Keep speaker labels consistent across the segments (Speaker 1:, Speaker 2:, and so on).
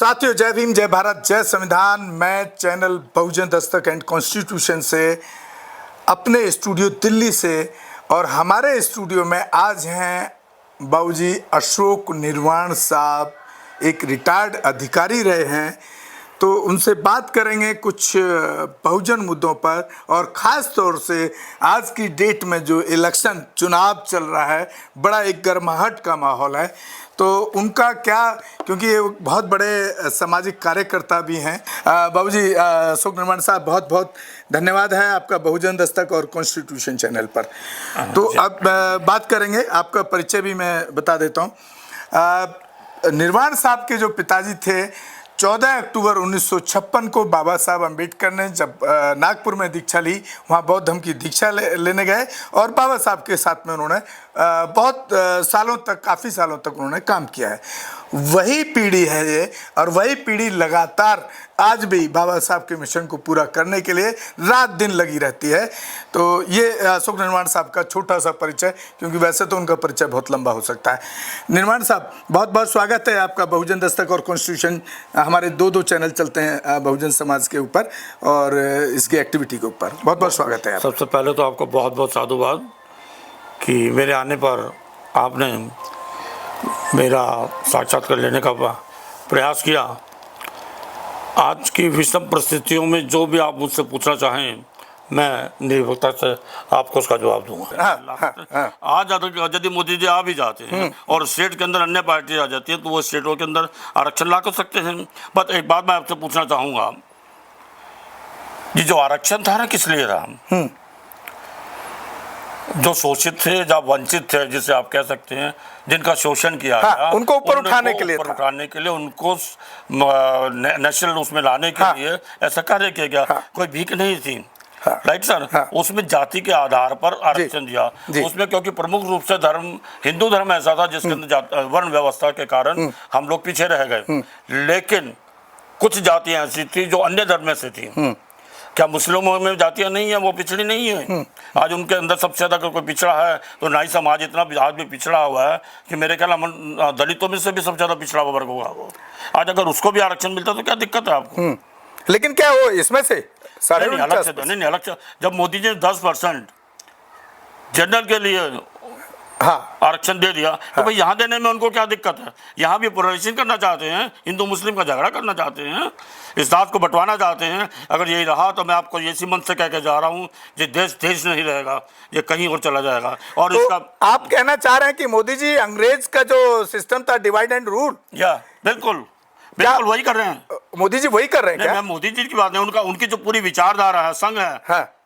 Speaker 1: साथियों, जय भीम, जय भारत, जय संविधान। मैं channel Bahujan Dastak and constitution से अपने स्टूडियो दिल्ली से, और हमारे स्टूडियो में आज हैं बाबूजी अशोक निर्वाण साहब। एक रिटायर्ड अधिकारी रहे हैं, तो उनसे बात करेंगे कुछ बहुजन मुद्दों पर, और ख़ास तौर से आज की डेट में जो इलेक्शन चुनाव चल रहा है, बड़ा एक गर्माहट का माहौल है, तो उनका क्या, क्योंकि ये बहुत बड़े सामाजिक कार्यकर्ता भी हैं। बाबूजी अशोक निर्वाण साहब, बहुत बहुत धन्यवाद है आपका बहुजन दस्तक और कॉन्स्टिट्यूशन चैनल पर। तो अब बात करेंगे, आपका परिचय भी मैं बता देता हूँ। निर्वाण साहब के जो पिताजी थे, 14 अक्टूबर 1956 को बाबा साहब अम्बेडकर ने जब नागपुर में दीक्षा ली, वहाँ बौद्ध धर्म की दीक्षा लेने गए, और बाबा साहब के साथ में उन्होंने बहुत सालों तक, काफ़ी सालों तक उन्होंने काम किया है। वही पीढ़ी है ये, और वही पीढ़ी लगातार आज भी बाबा साहब के मिशन को पूरा करने के लिए रात दिन लगी रहती है। तो ये अशोक निर्वाण साहब का छोटा सा परिचय, क्योंकि वैसे तो उनका परिचय बहुत लंबा हो सकता है। निर्वाण साहब, बहुत बहुत स्वागत है आपका बहुजन दस्तक और कॉन्स्टिट्यूशन। हमारे दो चैनल चलते हैं बहुजन समाज के ऊपर और इसकी एक्टिविटी के ऊपर। बहुत बहुत स्वागत है।
Speaker 2: सबसे पहले तो आपको बहुत बहुत साधुवाद कि मेरे आने पर आपने मेरा साक्षात्कार लेने का प्रयास किया। आज की विषम परिस्थितियों में जो भी आप मुझसे पूछना चाहें, मैं निर्भीकता से आपको उसका जवाब दूंगा। आज यदि मोदी जी आ भी जाते हैं और स्टेट के अंदर अन्य पार्टी आ जाती है, तो वो स्टेटों के अंदर आरक्षण ला कर सकते हैं। बट एक बात मैं आपसे पूछना चाहूँगा, ये जो आरक्षण था ना, किस लिए रहा? जो शोषित थे, जो वंचित थे, जिसे आप कह सकते हैं, जिनका शोषण किया गया,
Speaker 1: उनको ऊपर उठाने के लिए,
Speaker 2: उनको नेशनल उसमें लाने के लिए ऐसा कार्य किया गया। कोई भीख नहीं थी, राइट सर। उसमें जाति के आधार पर आरक्षण दिया उसमें, क्योंकि प्रमुख रूप से धर्म, हिंदू धर्म ऐसा था जिसके अंदर वर्ण व्यवस्था के कारण हम लोग पीछे रह गए। लेकिन कुछ जातियां ऐसी थी जो अन्य धर्म में से थी। क्या मुस्लिमों में जातियां नहीं है, वो पिछड़ी नहीं है? आज उनके अंदर सबसे ज़्यादा अगर कोई पिछड़ा है तो नाई समाज इतना आज भी पिछड़ा हुआ है कि मेरे ख्याल दलितों में से भी सबसे ज़्यादा पिछड़ा वर्ग होगा वो। आज अगर उसको भी आरक्षण मिलता तो क्या दिक्कत है आपको?
Speaker 1: लेकिन क्या वो इसमें से
Speaker 2: अलग से जब मोदी जी ने 10% जनरल के लिए आरक्षण दे दिया, तो भाई यहाँ देने में उनको क्या दिक्कत है? यहाँ भी पोलराइजेशन करना चाहते हैं, हिंदू मुस्लिम का झगड़ा करना चाहते हैं, इस बात को बंटवाना चाहते हैं। अगर यही रहा तो मैं आपको इसी मन से कह के जा रहा हूँ, ये देश नहीं रहेगा, ये कहीं और चला जाएगा। और तो इसका
Speaker 1: आप कहना चाह रहे हैं कि मोदी जी अंग्रेज का जो सिस्टम था, डिवाइड एंड रूल,
Speaker 2: या बिल्कुल वही कर रहे हैं।
Speaker 1: मोदी जी वही कर रहे हैं क्या?
Speaker 2: मैं मोदी जी की बात नहीं, उनकी जो पूरी विचारधारा है, संघ है,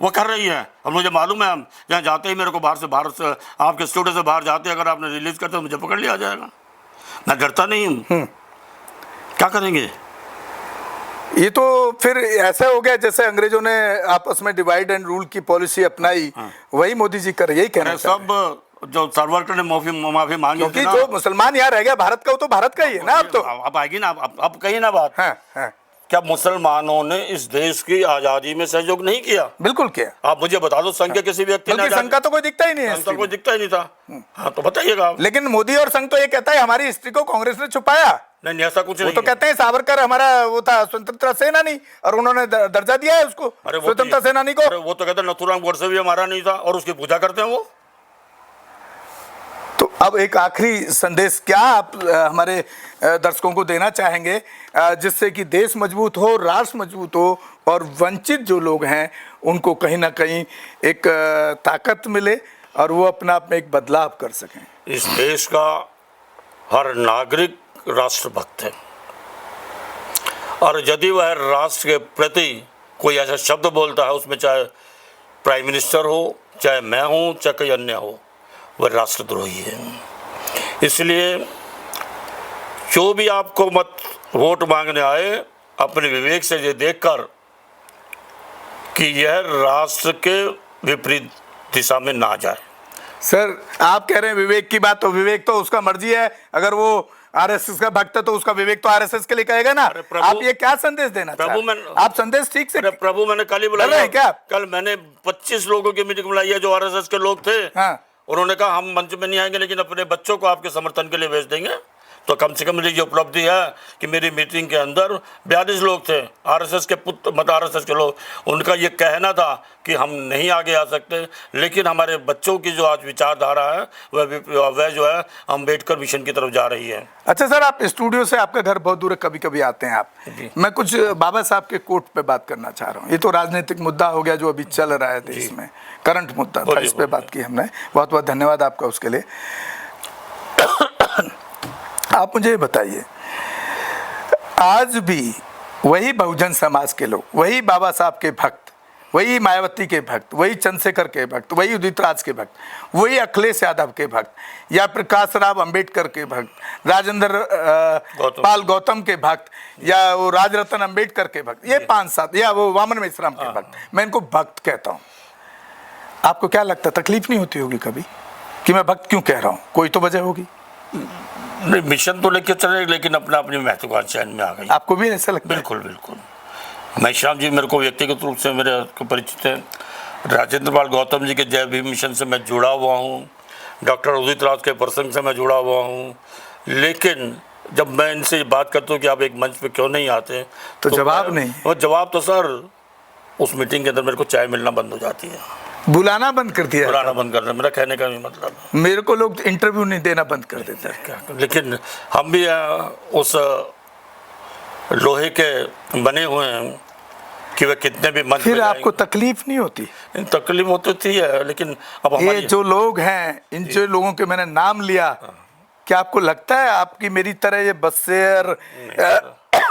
Speaker 2: वो कर रही है। और मुझे मालूम है, हम जहाँ जाते ही मेरे को भारत से, आपके स्टूडियो से बाहर जाते, अगर आपने रिलीज करते तो मुझे पकड़ लिया जाएगा। मैं डरता नहीं हूँ। क्या करेंगे?
Speaker 1: ये तो फिर ऐसा हो गया जैसे अंग्रेजों ने आपस में डिवाइड एंड रूल की पॉलिसी अपनाई, वही मोदी जी कर, यही कहना
Speaker 2: सब जो सावरकर ने माफी मांगी,
Speaker 1: क्योंकि जो मुसलमान यहाँ रह गया भारत का, वो तो भारत का ही है ना। अब तो
Speaker 2: अब आएगी ना, अब कही ना बात। क्या मुसलमानों ने इस देश की आजादी में सहयोग नहीं किया?
Speaker 1: बिल्कुल किया।
Speaker 2: आप मुझे बता दो, संघ के किसी व्यक्ति ने,
Speaker 1: संघ का तो कोई दिखता ही नहीं है,
Speaker 2: कोई दिखता ही नहीं था। हाँ, तो बताइएगा।
Speaker 1: लेकिन मोदी और संघ तो ये कहता है हमारी हिस्ट्री को कांग्रेस ने छुपाया।
Speaker 2: नहीं, ऐसा कुछ नहीं।
Speaker 1: वो तो कहते हैं सावरकर हमारा वो था स्वतंत्रता सेनानी, और उन्होंने दर्जा दिया है उसको स्वतंत्रता सेनानी को।
Speaker 2: वो तो कहते हैं नथुराम गोडसे भी हमारा नहीं था, और उसकी पूजा करते हैं वो।
Speaker 1: तो अब एक आखिरी संदेश क्या आप हमारे दर्शकों को देना चाहेंगे, जिससे कि देश मजबूत हो, राष्ट्र मजबूत हो, और वंचित जो लोग हैं उनको कहीं ना कहीं एक ताकत मिले और वो अपना आप में एक बदलाव कर सकें?
Speaker 2: इस देश का हर नागरिक राष्ट्रभक्त है, और यदि वह राष्ट्र के प्रति कोई ऐसा शब्द बोलता है, उसमें चाहे प्राइम मिनिस्टर हो, चाहे मैं हूँ, चाहे कोई अन्य हो, वह राष्ट्रद्रोही है। इसलिए जो भी आपको मत वोट मांगने आए, अपने विवेक से ये देखकर कि यह राष्ट्र के विपरीत दिशा में ना जाए।
Speaker 1: सर, आप कह रहे हैं विवेक की बात, तो विवेक तो उसका मर्जी है। अगर वो आरएसएस का भक्त है तो उसका विवेक तो आरएसएस के लिए कहेगा ना। आप ये क्या संदेश देना चाहते हैं? आप संदेश ठीक से
Speaker 2: प्रभु, मैंने कल ही बुलाया क्या? कल मैंने 25 लोगों की मीटिंग बुलाई है जो आरएसएस के लोग थे। उन्होंने कहा हम मंच में नहीं आएंगे, लेकिन अपने बच्चों को आपके समर्थन के लिए भेज देंगे। तो कम से कम मेरी ये उपलब्धि है कि मेरी मीटिंग के अंदर 42 लोग थे, आरएसएस के पुत्र मत आरएसएस के लोग। उनका ये कहना था कि हम नहीं आगे आ सकते, लेकिन हमारे बच्चों की जो आज विचारधारा है वह जो है अम्बेडकर मिशन की तरफ जा रही है।
Speaker 1: अच्छा सर, आप स्टूडियो से, आपका घर बहुत दूर है, कभी कभी आते हैं आप, मैं कुछ बाबा साहब के कोट पे बात करना चाह रहा हूँ। ये तो राजनीतिक मुद्दा हो गया जो अभी चल रहा है देश में, करंट मुद्दा था, इस पे बात की हमने। बहुत बहुत धन्यवाद आपका उसके लिए। आप मुझे ये बताइए, आज भी वही बहुजन समाज के लोग, वही बाबा साहब के भक्त, वही मायावती के भक्त, वही चंद्रशेखर के भक्त, वही उदित राज के भक्त, वही अखिलेश यादव के भक्त, या प्रकाश राव अंबेडकर के भक्त, राजेंद्र पाल गौतम के भक्त, या वो राजरतन अंबेडकर के भक्त, ये 5-7, या वो वामन मेश्राम के भक्त, मैं इनको भक्त कहता हूँ। आपको क्या लगता है, तकलीफ नहीं होती होगी कभी कि मैं भक्त क्यों कह रहा हूँ? कोई तो वजह होगी।
Speaker 2: नहीं, मिशन तो लेके चले, लेकिन अपना अपनी महत्वाकांक्षा में आ गई।
Speaker 1: आपको भी ऐसा लगता है?
Speaker 2: बिल्कुल बिल्कुल। मेश्राम जी मेरे को व्यक्तिगत रूप से मेरे को परिचित है। राजेंद्र पाल गौतम जी के जय भीम मिशन से मैं जुड़ा हुआ हूँ। डॉक्टर उदित राज के प्रसंग से मैं जुड़ा हुआ हूँ। लेकिन जब मैं इनसे बात करता हूँ कि आप एक मंच पे क्यों नहीं आते,
Speaker 1: तो जवाब नहीं।
Speaker 2: और जवाब तो सर, उस मीटिंग के अंदर मेरे को चाय मिलना बंद हो जाती है,
Speaker 1: बुलाना बंद कर दिया,
Speaker 2: बुलाना बंद कर दिया। मेरा कहने का भी मतलब,
Speaker 1: मेरे को लोग इंटरव्यू नहीं देना बंद कर देते हैं।
Speaker 2: लेकिन हम भी उस लोहे के बने हुए हैं कि वह कितने भी मंच
Speaker 1: फिर आपको तकलीफ नहीं होती?
Speaker 2: तकलीफ होती है, लेकिन अब
Speaker 1: ये जो लोग हैं, इन जो लोगों के मैंने नाम लिया, क्या आपको लगता है आपकी मेरी तरह ये बस से और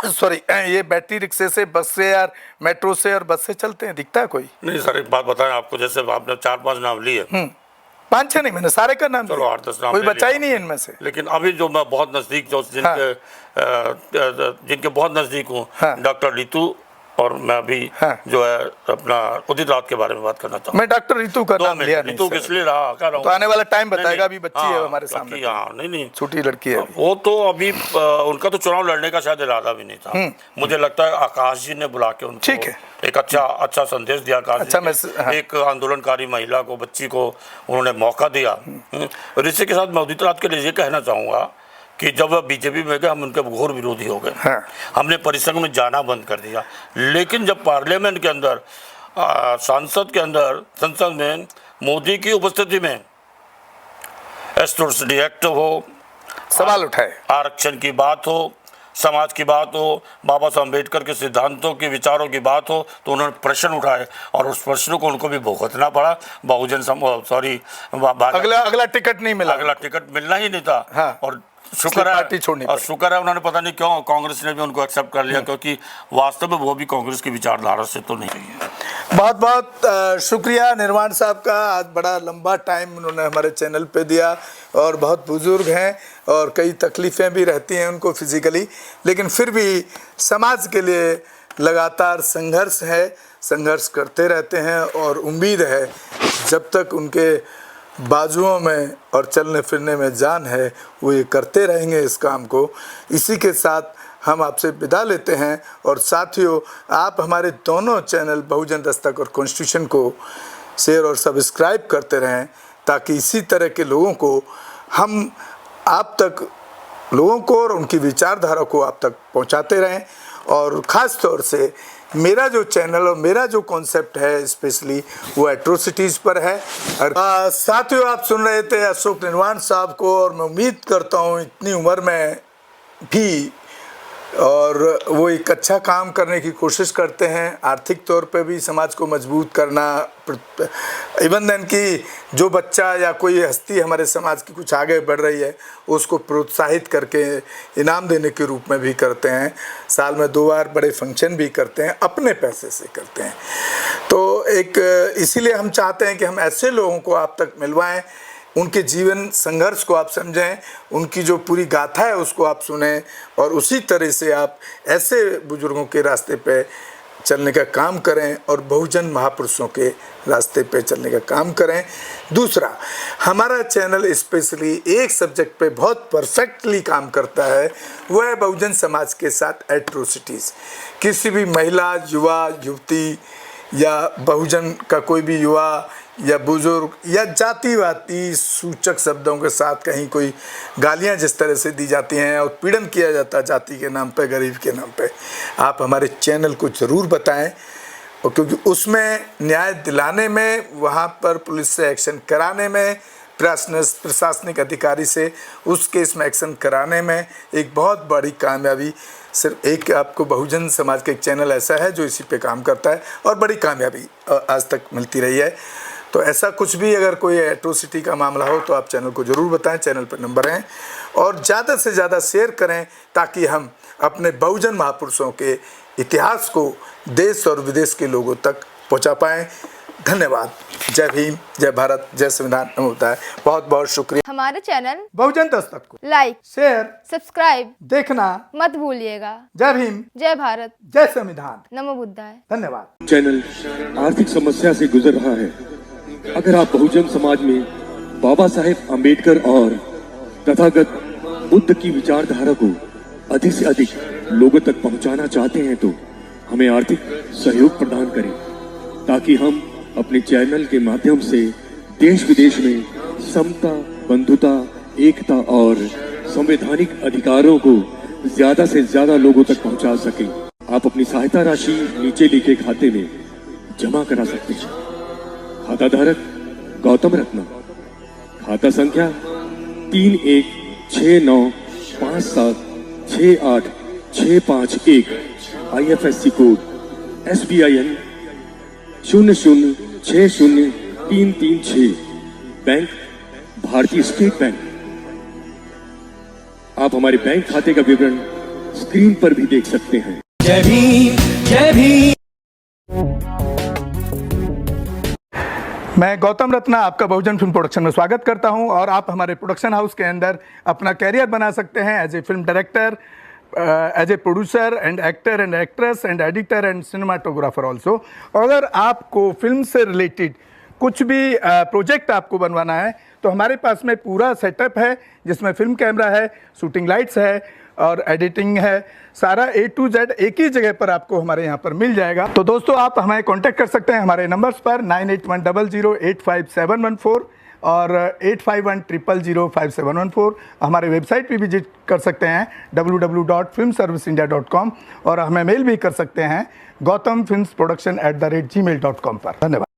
Speaker 1: सॉरी ये बैटरी रिक्शे से, बस से और मेट्रो से और बस से चलते हैं? दिखता है कोई?
Speaker 2: नहीं सर, एक बात बताएं आपको, जैसे आपने 4-5 नाम लिए,
Speaker 1: 5-6 नहीं, मैंने सारे का नाम,
Speaker 2: चलो 8-10 नाम,
Speaker 1: कोई बचा ही नहीं है इनमें से।
Speaker 2: लेकिन अभी जो मैं बहुत नज़दीक, जो जिनके बहुत नज़दीक हूँ, डॉक्टर रितु, और मैं अभी जो है अपना उदित राज के बारे में बात करना चाहूँ।
Speaker 1: मैं डॉक्टर रितु का नाम लिया नहीं,
Speaker 2: रितु किस लिए रहा कह रहा हूँ,
Speaker 1: तो आने वाला टाइम बताएगा। अभी बच्ची है हमारे सामने,
Speaker 2: नहीं
Speaker 1: छोटी लड़की है
Speaker 2: वो तो अभी उनका तो चुनाव लड़ने का शायद इरादा भी नहीं था। मुझे लगता है आकाश जी ने बुला के उनको
Speaker 1: ठीक है
Speaker 2: एक अच्छा संदेश दिया। आकाश जी एक आंदोलनकारी महिला को, बच्ची को उन्होंने मौका दिया। और इसी के साथ मैं उदित राज के लिए ये कहना चाहूँगा कि जब वह बीजेपी में गए, हम उनके घोर विरोधी हो गए। हमने परिसंघ में जाना बंद कर दिया। लेकिन जब पार्लियामेंट के अंदर, संसद में मोदी की उपस्थिति में एट्रोसिटी एक्ट हो,
Speaker 1: सवाल उठाए,
Speaker 2: आरक्षण की बात हो, समाज की बात हो, बाबा साहब अम्बेडकर के सिद्धांतों के विचारों की बात हो, तो उन्होंने प्रश्न उठाए और उस प्रश्न को उनको भी भुगतना पड़ा।
Speaker 1: अगला टिकट नहीं मिला,
Speaker 2: अगला टिकट मिलना ही नहीं था। और शुक्र है उन्होंने, पता नहीं क्यों कांग्रेस ने भी उनको एक्सेप्ट कर लिया, क्योंकि वास्तव में वो भी कांग्रेस की विचारधारा से तो नहीं है।
Speaker 1: बहुत बहुत शुक्रिया निर्वाण साहब का। आज बड़ा लंबा टाइम उन्होंने हमारे चैनल पे दिया, और बहुत बुजुर्ग हैं और कई तकलीफ़ें भी रहती हैं उनको फिजिकली, लेकिन फिर भी समाज के लिए लगातार संघर्ष करते रहते हैं। और उम्मीद है जब तक उनके बाजुओं में और चलने फिरने में जान है, वो ये करते रहेंगे इस काम को। इसी के साथ हम आपसे विदा लेते हैं। और साथियों, आप हमारे दोनों चैनल बहुजन दस्तक और कॉन्स्टिट्यूशन को शेयर और सब्सक्राइब करते रहें, ताकि इसी तरह के लोगों को हम आप तक, लोगों को और उनकी विचारधारा को आप तक पहुंचाते रहें। और ख़ास तौर से मेरा जो चैनल और मेरा जो कॉन्सेप्ट है स्पेशली वो एट्रोसिटीज़ पर है। साथियों, आप सुन रहे थे अशोक निर्वाण साहब को, और मैं उम्मीद करता हूँ इतनी उम्र में भी और वो एक अच्छा काम करने की कोशिश करते हैं, आर्थिक तौर पे भी समाज को मजबूत करना। इवन देन की जो बच्चा या कोई हस्ती हमारे समाज की कुछ आगे बढ़ रही है, उसको प्रोत्साहित करके इनाम देने के रूप में भी करते हैं। साल में 2 बार बड़े फंक्शन भी करते हैं, अपने पैसे से करते हैं। तो एक इसीलिए हम चाहते हैं कि हम ऐसे लोगों को आप तक मिलवाएं, उनके जीवन संघर्ष को आप समझें, उनकी जो पूरी गाथा है उसको आप सुनें, और उसी तरह से आप ऐसे बुजुर्गों के रास्ते पे चलने का काम करें और बहुजन महापुरुषों के रास्ते पे चलने का काम करें। दूसरा, हमारा चैनल स्पेशली एक सब्जेक्ट पे बहुत परफेक्टली काम करता है, वह है बहुजन समाज के साथ एट्रोसिटीज़। किसी भी महिला, युवा, युवती या बहुजन का कोई भी युवा या बुजुर्ग या जातिवादी सूचक शब्दों के साथ कहीं कोई गालियां जिस तरह से दी जाती हैं और पीड़न किया जाता है जाति के नाम पे, गरीब के नाम पे, आप हमारे चैनल को ज़रूर बताएं, और क्योंकि उसमें न्याय दिलाने में, वहाँ पर पुलिस से एक्शन कराने में, प्रशासनिक अधिकारी से उस केस में एक्शन कराने में एक बहुत बड़ी कामयाबी सिर्फ एक आपको बहुजन समाज का एक चैनल ऐसा है जो इसी पे काम करता है और बड़ी कामयाबी आज तक मिलती रही है। तो ऐसा कुछ भी अगर कोई एट्रोसिटी का मामला हो तो आप चैनल को ज़रूर बताएं, चैनल पर नंबर हैं, और ज़्यादा से ज़्यादा शेयर करें ताकि हम अपने बहुजन महापुरुषों के इतिहास को देश और विदेश के लोगों तक पहुंचा पाएं। धन्यवाद। जय भीम, जय भारत, जय संविधान। होता है बहुत बहुत शुक्रिया।
Speaker 3: हमारे चैनल
Speaker 1: बहुजन दस्तक को
Speaker 3: लाइक,
Speaker 1: शेयर,
Speaker 3: सब्सक्राइब
Speaker 1: देखना
Speaker 3: मत भूलिएगा।
Speaker 1: जय भीम,
Speaker 3: जय भारत,
Speaker 1: जय संविधान।
Speaker 3: नमो बुद्धाय।
Speaker 1: धन्यवाद।
Speaker 4: चैनल आर्थिक समस्या से गुजर रहा है। अगर आप बहुजन समाज में बाबा साहेब अम्बेडकर और तथागत बुद्ध की विचारधारा को अधिक से अधिक लोगों तक पहुंचाना चाहते हैं तो हमें आर्थिक सहयोग प्रदान करें, ताकि हम अपने चैनल के माध्यम से देश विदेश में समता, बंधुता, एकता और संवैधानिक अधिकारों को ज्यादा से ज्यादा लोगों तक पहुंचा सकें। आप अपनी सहायता राशि नीचे लिखे खाते में जमा करा सकते हैं। खाता धारक गौतम रत्ना, खाता संख्या 3169576865 IFSC कोड SBIN 0060336, बैंक भारतीय स्टेट बैंक। आप हमारे बैंक खाते का विवरण स्क्रीन पर भी देख सकते हैं।
Speaker 5: जय भीम, जय भीम।
Speaker 1: मैं गौतम रत्ना आपका बहुजन फिल्म प्रोडक्शन में स्वागत करता हूं, और आप हमारे प्रोडक्शन हाउस के अंदर अपना कैरियर बना सकते हैं as a film director, as a producer and actor and actress and editor and cinematographer also. अगर आपको फिल्म से रिलेटेड कुछ भी प्रोजेक्ट आपको बनवाना है तो हमारे पास में पूरा सेटअप है, जिसमें फिल्म कैमरा है, शूटिंग लाइट्स है और एडिटिंग है। सारा A to Z एक ही जगह पर आपको हमारे यहाँ पर मिल जाएगा। तो दोस्तों आप हमें कांटेक्ट कर सकते हैं हमारे नंबर्स पर 9810085714 और 8510005714। हमारे वेबसाइट पे विजिट कर सकते हैं www.filmserviceindia.com, और हमें मेल भी कर सकते हैं gautamfilmsproduction@gmail.com पर। धन्यवाद।